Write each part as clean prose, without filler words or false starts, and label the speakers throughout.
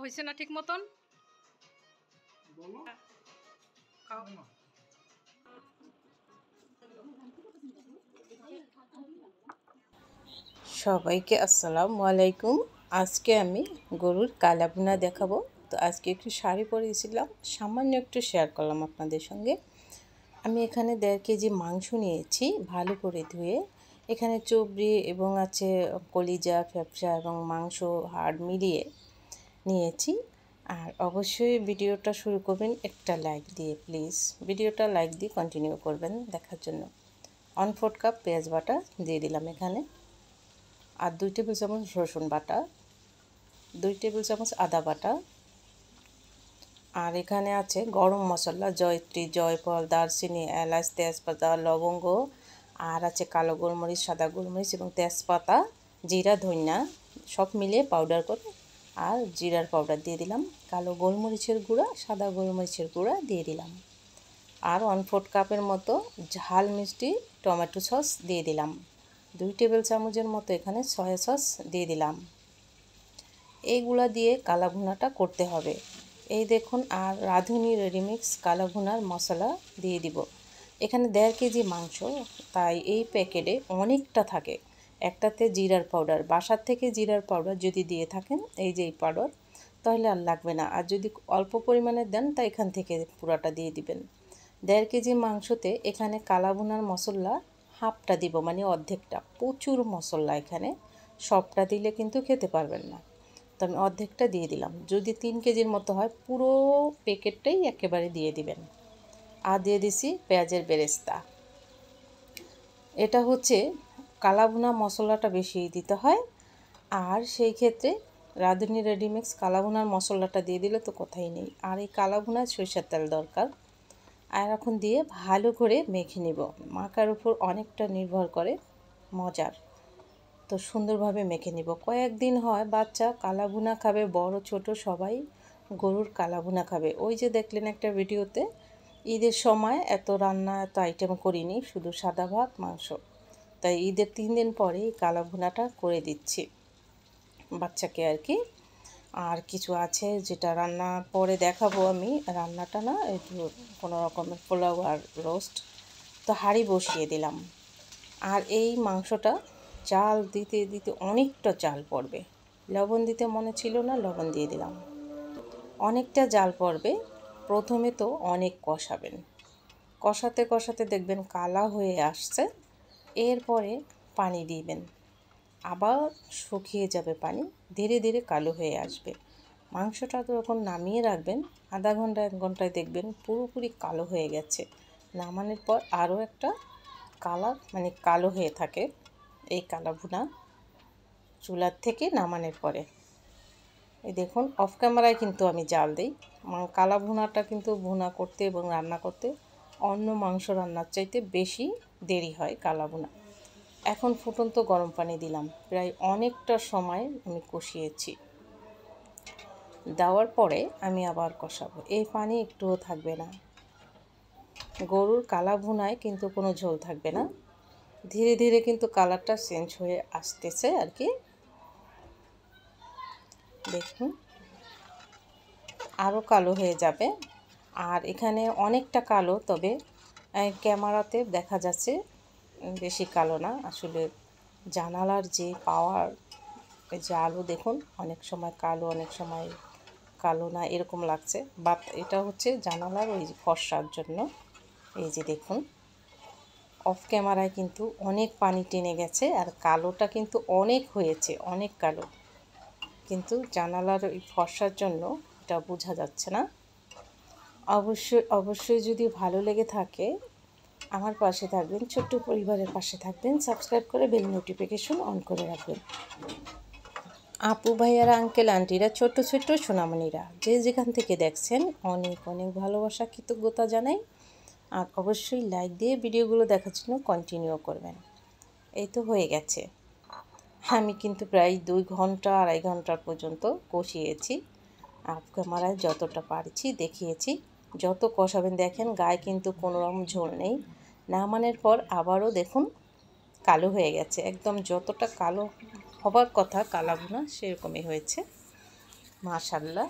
Speaker 1: হয়েছে না ঠিক মতন?
Speaker 2: সবাইকে আসসালামু আলাইকুম। আজকে আমি গরুর কালা ভুনা দেখাবো। তো আজকে একটু শাড়ি পরেছিলাম, সামান্য একটু শেয়ার করলাম আপনাদের সঙ্গে। আমি এখানে 1.5 কেজি মাংস নিয়েছি, ভালো করে ধুয়ে। এখানে চর্বি এবং আছে কলিজা, ফ্যাপসা এবং মাংস হাড় মিলিয়ে নিয়েছি। আর অবশ্যই ভিডিওটা শুরু করবেন একটা লাইক দিয়ে, প্লিজ ভিডিওটা লাইক দিয়ে কন্টিনিউ করবেন দেখার জন্য। 1/4 কাপ পেঁয়াজ বাটা দিয়ে দিলাম এখানে, আর 2 টেবিল চামচ রসুন বাটা, 2 টেবিল চামচ আদা বাটা, আর এখানে আছে গরম মশলা জয়ত্রী, জয়ফল, দারচিনি, এলাচ, তেজপাতা, লবঙ্গ, আর আছে কালো গোলমরিচ, সাদা গোলমরিচ এবং তেজপাতা, জিরা, ধনিয়া সব মিলিয়ে পাউডার করে, আর জিরার পাউডার দিয়ে দিলাম, কালো গোলমরিচের গুঁড়া, সাদা গোলমরিচের গুঁড়া দিয়ে দিলাম, আর 1/4 কাপের মতো ঝাল মিষ্টি টমেটো সস দিয়ে দিলাম, 2 টেবিল চামচের মতো এখানে সয়া সস দিয়ে দিলাম। এইগুলা দিয়ে কালা ভুনাটা করতে হবে। এই দেখুন, আর রাঁধুনি রেডিমিক্স কালা ভুনার মশলা দিয়ে দিব। এখানে 1.5 কেজি মাংস, তাই এই প্যাকেটে অনেকটা থাকে। একটাতে জিরার পাউডার, বাসার থেকে জিরার পাউডার যদি দিয়ে থাকেন, এই যে এই পাউডার, তাহলে আর লাগবে না। আর যদি অল্প পরিমাণে দেন তা এখান থেকে পুরাটা দিয়ে দিবেন। 1.5 কেজি মাংসতে এখানে কালা ভুনার মশলা হাফটা দিব, মানে অর্ধেকটা। প্রচুর মশলা এখানে, সবটা দিলে কিন্তু খেতে পারবেন না। তো আমি অর্ধেকটা দিয়ে দিলাম। যদি 3 কেজির মতো হয় পুরো প্যাকেটটাই একেবারে দিয়ে দিবেন। আর দিয়ে দিছি পেঁয়াজের বেরেস্তা। এটা হচ্ছে কালা ভুনা মশলাটা বেশি দিতে হয়, আর সেই ক্ষেত্রে রাঁধুনি রেডিমিক্স কালা ভুনার মশলাটা দিয়ে দিলে তো কথাই নেই। আর এই কালা ভুনায় সরিষার তেল দরকার। আর এখন দিয়ে ভালো করে মেখে নিব। মাখার উপর অনেকটা নির্ভর করে মজার। তো সুন্দরভাবে মেখে নিব। কয়েকদিন হয় বাচ্চা কালা ভুনা খাবে, বড় ছোট সবাই গরুর কালা ভুনা খাবে। ওই যে দেখলেন একটা ভিডিওতে, ঈদের সময় এত রান্না এত আইটেম করিনি, শুধু সাদা ভাত মাংস। তাই ঈদের 3 দিন পরে কালা ভুনাটা করে দিচ্ছি বাচ্চাকে আর কি। আর কিছু আছে যেটা রান্না পরে দেখাবো আমি, রান্নাটা না, একটু কোনো রকমের পোলাও আর রোস্ট। তো হাঁড়ি বসিয়ে দিলাম। আর এই মাংসটা চাল দিতে দিতে অনেকটা চাল পড়বে। লবণ দিতে মনে ছিল না, লবণ দিয়ে দিলাম। অনেকটা জাল পড়বে। প্রথমে তো অনেক কষাবেন, কষাতে কষাতে দেখবেন কালা হয়ে আসছে। এরপরে পানি দিবেন, আবার শুকিয়ে যাবে পানি, ধীরে ধীরে কালো হয়ে আসবে। মাংসটা তো যখন নামিয়ে রাখবেন, আধা ঘন্টা 1 ঘন্টায় দেখবেন পুরোপুরি কালো হয়ে গেছে। নামানোর পর আরও একটা কালার, মানে কালো হয়ে থাকে এই কালা ভুনা চুলার থেকে নামানোর পরে। এই দেখুন, অফ ক্যামেরায় কিন্তু আমি জাল দিই। কালা ভুনাটা কিন্তু ভুনা করতে এবং রান্না করতে অন্য মাংস রান্নার চাইতে বেশি দেরি হয় কালা ভুনা। এখন ফুটন্ত গরম পানি দিলাম, প্রায় অনেকটা সময় আমি কষিয়েছি। দেওয়ার পরে আমি আবার কষাবো, এই পানি একটুও থাকবে না। গরুর কালা ভুনায় কিন্তু কোনো ঝোল থাকবে না। ধীরে ধীরে কিন্তু কালারটা চেঞ্জ হয়ে আসতেছে আর কি। দেখুন আরও কালো হয়ে যাবে। আর এখানে অনেকটা কালো, তবে ক্যামেরাতে দেখা যাচ্ছে বেশি কালো না। আসলে জানালার যে পাওয়ার, যে আলো দেখুন, অনেক সময় কালো অনেক সময় কালো না এরকম লাগছে, বাট এটা হচ্ছে জানালার ওই ফর্সার জন্য। এই যে দেখুন, অফ ক্যামেরায় কিন্তু অনেক পানি টেনে গেছে, আর কালোটা কিন্তু অনেক হয়েছে, অনেক কালো, কিন্তু জানালার ওই ফর্সার জন্য এটা বোঝা যাচ্ছে না। অবশ্যই অবশ্যই যদি ভালো লেগে থাকে আমার পাশে থাকবেন, ছোট্ট পরিবারের পাশে থাকবেন, সাবস্ক্রাইব করে বেল নোটিফিকেশন অন করে রাখবেন। আপু ভাইয়ারা, আঙ্কেল আন্টিরা, ছোট্ট ছোট্ট সোনামণিরা, যে যেখান থেকে দেখছেন অনেক অনেক ভালোবাসা কৃতজ্ঞতা জানাই। আর অবশ্যই লাইক দিয়ে ভিডিওগুলো দেখার জন্য কন্টিনিউ করবেন। এই তো হয়ে গেছে। আমি কিন্তু প্রায় 2 ঘন্টা 2.5 ঘন্টা পর্যন্ত কষিয়েছি। অফ ক্যামেরায় যতটা পারছি দেখিয়েছি। যত কষাবেন দেখেন গায়ে কিন্তু কোনো রকম ঝোল নেই। নামানোর পর আবারও দেখুন কালো হয়ে গেছে, একদম যতটা কালো হবার কথা কালা ভুনা সেরকমই হয়েছে। মাশাল্লাহ।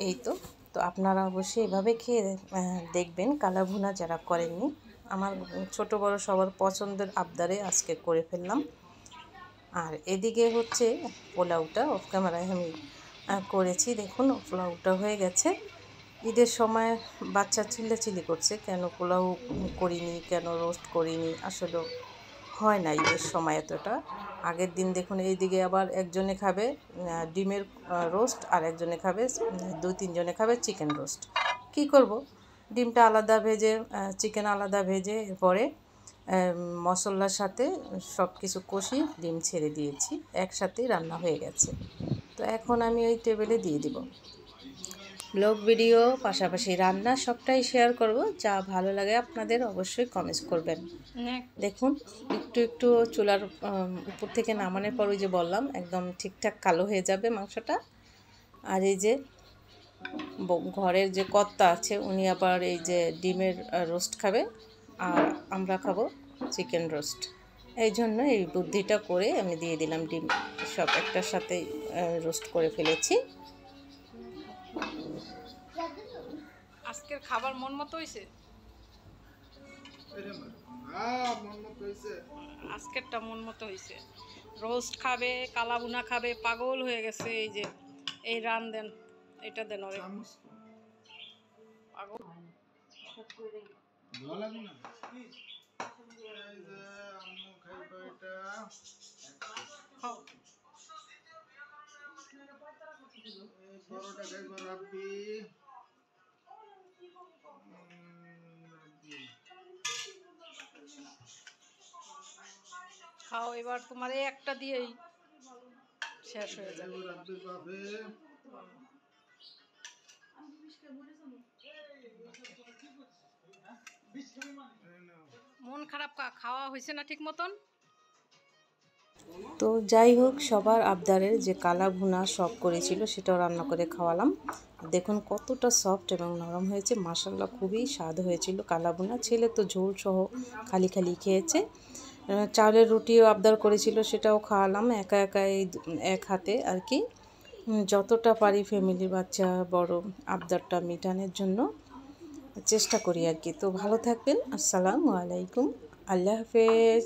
Speaker 2: এই তো তো আপনারা অবশ্যই এভাবে খেয়ে দেখবেন কালা ভুনা যারা করেননি। আমার ছোট বড় সবার পছন্দের আবদারে আজকে করে ফেললাম। আর এদিকে হচ্ছে পোলাওটা অফ ক্যামেরায় আমি করেছি। দেখুন পোলাওটা হয়ে গেছে। ঈদের সময় বাচ্চা চিল্লাচিল্লি করছে কেন পোলাও করিনি, কেন রোস্ট করিনি। আসলে হয় না ঈদের সময় এতটা। আগের দিন দেখুন এইদিকে আবার একজনে খাবে ডিমের রোস্ট, আর একজনে খাবে 2-3 জনে খাবে চিকেন রোস্ট। কি করব, ডিমটা আলাদা ভেজে চিকেন আলাদা ভেজে এরপরে মশলার সাথে সব কিছু কষিয়ে ডিম ছেড়ে দিয়েছি, একসাথেই রান্না হয়ে গেছে। তো এখন আমি ওই টেবিলে দিয়ে দিব। ব্লগ ভিডিও পাশাপাশি রান্না সবটাই শেয়ার করব। যা ভালো লাগে আপনাদের অবশ্যই কমেন্টস করবেন। দেখুন একটু একটু চুলার উপর থেকে নামানোর পর ওই যে বললাম একদম ঠিকঠাক কালো হয়ে যাবে মাংসটা। আর এই যে ঘরের যে কর্তা আছে উনি আবার এই যে ডিমের রোস্ট খাবে, আর আমরা খাবো চিকেন রোস্ট। এই জন্য এই বুদ্ধিটা করে আমি দিয়ে দিলাম ডিম সব একটার সাথে রোস্ট করে ফেলেছি।
Speaker 1: আজকের খাবার মন মতো হয়েছে, আজকেরটা মন মতো হয়েছে। রোস্ট খাবে, কালাবুনা খাবে, পাগল হয়ে গেছে। এই যে এই রান দেন, এটা দেন ওরে পাগল। খাও। খাও এবার, তোমার এই একটা দিয়েই শেষ হয়ে যাবে। মন খারাপ খাওয়া হয়েছে না ঠিক মতন।
Speaker 2: তো যাই হোক সবার আবদারের যে কালা ভুনা সব করেছিল সেটাও রান্না করে খাওয়ালাম। দেখুন কতটা সফট এবং নরম হয়েছে, মাশাল্লাহ খুবই স্বাদ হয়েছিল কালা ভুনা। ছেলে তো ঝোল সহ খালি খালি খেয়েছে। চালের রুটিও আবদার করেছিল, সেটাও খাওয়ালাম একা একা এই এক হাতে আর কি। যতটা পারি ফ্যামিলির বাচ্চা বড় আবদারটা মেটানোর জন্য চেষ্টা করি আর কি। তো ভালো থাকবেন, আসসালামু আলাইকুম, আল্লাহ হাফেজ।